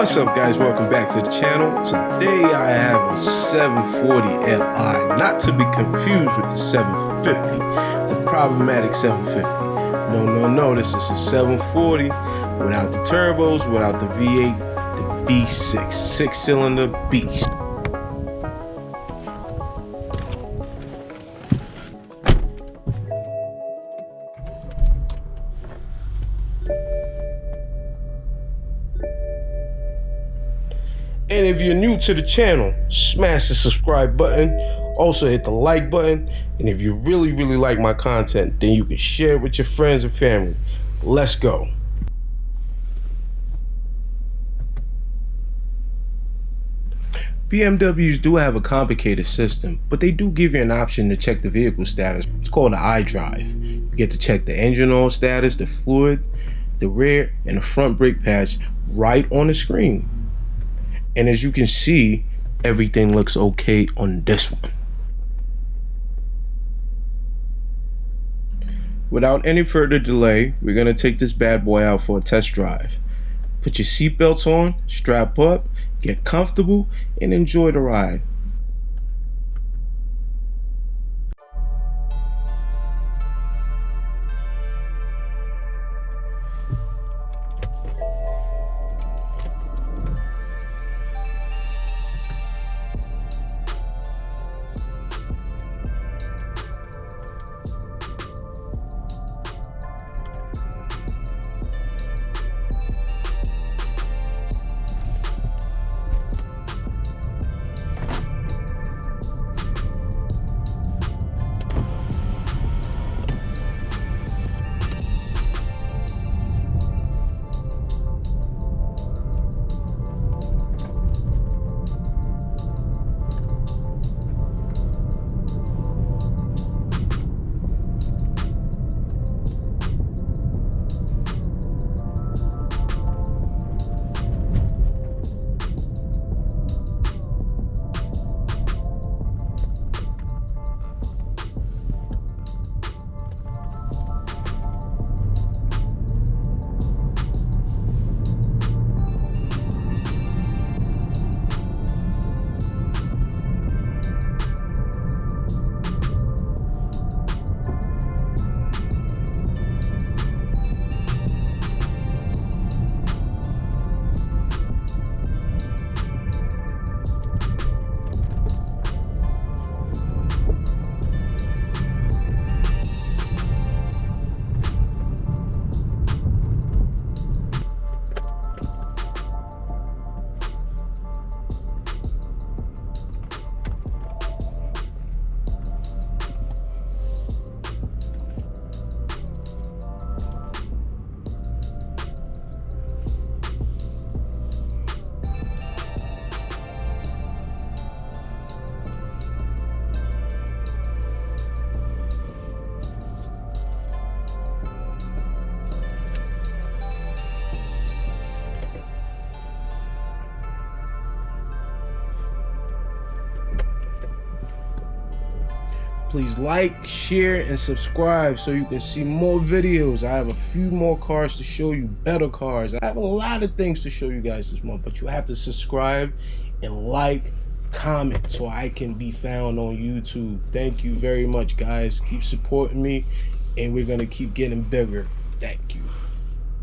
What's up, guys? Welcome back to the channel. Today I have a 740 Li, not to be confused with the 750, the problematic 750. No, this is a 740 without the turbos, without the V8, the V6, six-cylinder beast. And if you're new to the channel, smash the subscribe button. Also hit the like button. And if you really like my content, then you can share it with your friends and family. Let's go. BMWs do have a complicated system, but they do give you an option to check the vehicle status. It's called the iDrive. You get to check the engine oil status, the fluid, the rear, and the front brake pads right on the screen. And as you can see, everything looks okay on this one. Without any further delay, we're gonna take this bad boy out for a test drive. Put your seatbelts on, strap up, get comfortable, and enjoy the ride. Please like, share, and subscribe so you can see more videos. I have a few more cars to show you, better cars. I have a lot of things to show you guys this month, but you have to subscribe and like, comment so I can be found on YouTube. Thank you very much, guys. Keep supporting me, and we're gonna keep getting bigger. Thank you.